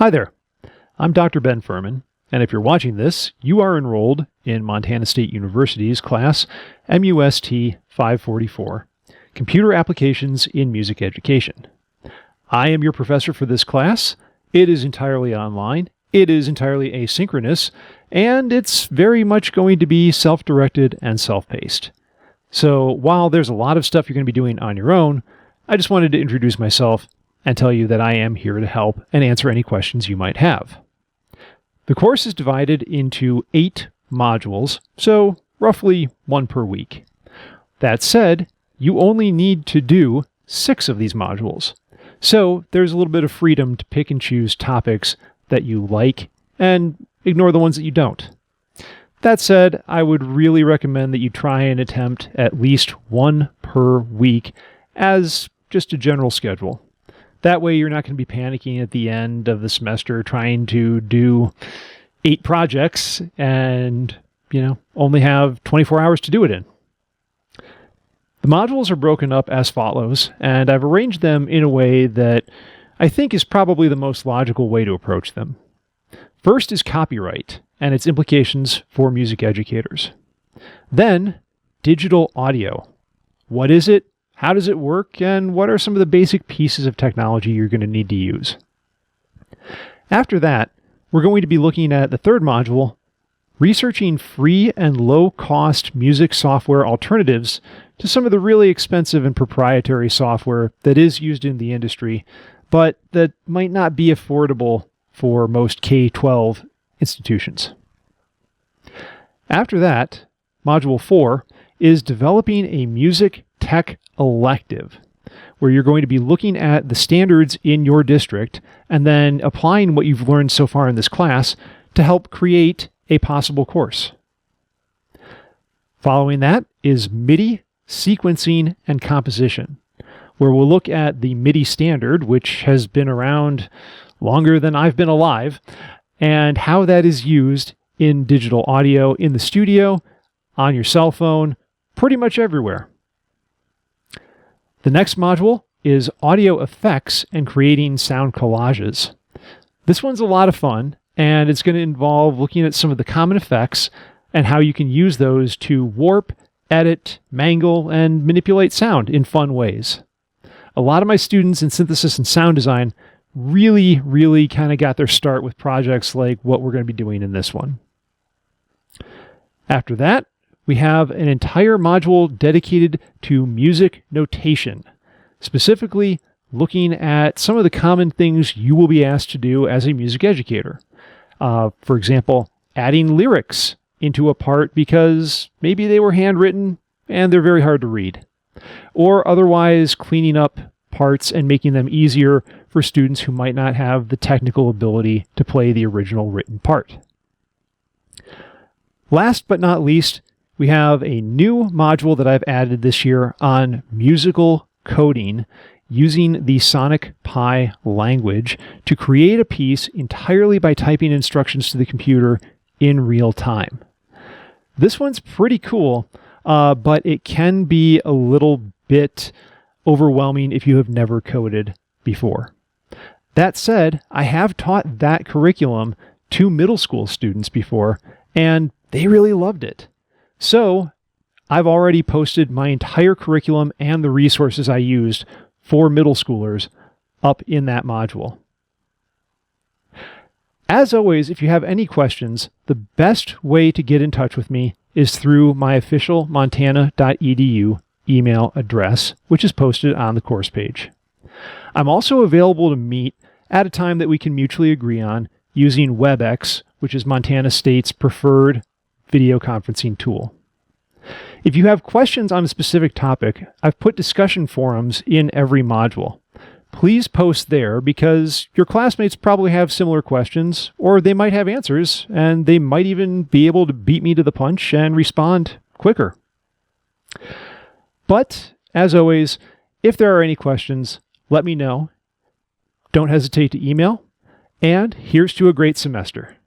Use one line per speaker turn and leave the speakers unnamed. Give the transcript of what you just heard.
Hi there, I'm Dr. Ben Furman, and if you're watching this, you are enrolled in Montana State University's class MUST544, Computer Applications in Music Education. I am your professor for this class. It is entirely online, it is entirely asynchronous, and it's very much going to be self-directed and self-paced. So while there's a lot of stuff you're going to be doing on your own, I just wanted to introduce myself and tell you that I am here to help and answer any questions you might have. The course is divided into 8 modules, so roughly 1 per week. That said, you only need to do 6 of these modules. So there's a little bit of freedom to pick and choose topics that you like and ignore the ones that you don't. That said, I would really recommend that you try and attempt at least 1 per week as just a general schedule. That way you're not going to be panicking at the end of the semester trying to do 8 projects and, only have 24 hours to do it in. The modules are broken up as follows, and I've arranged them in a way that I think is probably the most logical way to approach them. First is copyright and its implications for music educators. Then, digital audio. What is it? How does it work? And what are some of the basic pieces of technology you're going to need to use? After that, we're going to be looking at the third module, researching free and low-cost music software alternatives to some of the really expensive and proprietary software that is used in the industry, but that might not be affordable for most K-12 institutions. After that, Module 4 is developing a music tech elective, where you're going to be looking at the standards in your district and then applying what you've learned so far in this class to help create a possible course. Following that is MIDI, sequencing, and composition, where we'll look at the MIDI standard, which has been around longer than I've been alive, and how that is used in digital audio in the studio, on your cell phone, pretty much everywhere. The next module is audio effects and creating sound collages. This one's a lot of fun, and it's going to involve looking at some of the common effects and how you can use those to warp, edit, mangle, and manipulate sound in fun ways. A lot of my students in synthesis and sound design really kind of got their start with projects like what we're going to be doing in this one. After that, we have an entire module dedicated to music notation, specifically looking at some of the common things you will be asked to do as a music educator. For example, adding lyrics into a part because maybe they were handwritten and they're very hard to read, or otherwise cleaning up parts and making them easier for students who might not have the technical ability to play the original written part. Last but not least, we have a new module that I've added this year on musical coding using the Sonic Pi language to create a piece entirely by typing instructions to the computer in real time. This one's pretty cool, but it can be a little bit overwhelming if you have never coded before. That said, I have taught that curriculum to middle school students before, and they really loved it. So I've already posted my entire curriculum and the resources I used for middle schoolers up in that module. As always, if you have any questions, the best way to get in touch with me is through my official montana.edu email address, which is posted on the course page. I'm also available to meet at a time that we can mutually agree on using WebEx, which is Montana State's preferred video conferencing tool. If you have questions on a specific topic, I've put discussion forums in every module. Please post there because your classmates probably have similar questions, or they might have answers, and they might even be able to beat me to the punch and respond quicker. But, as always, if there are any questions, let me know. Don't hesitate to email, and here's to a great semester.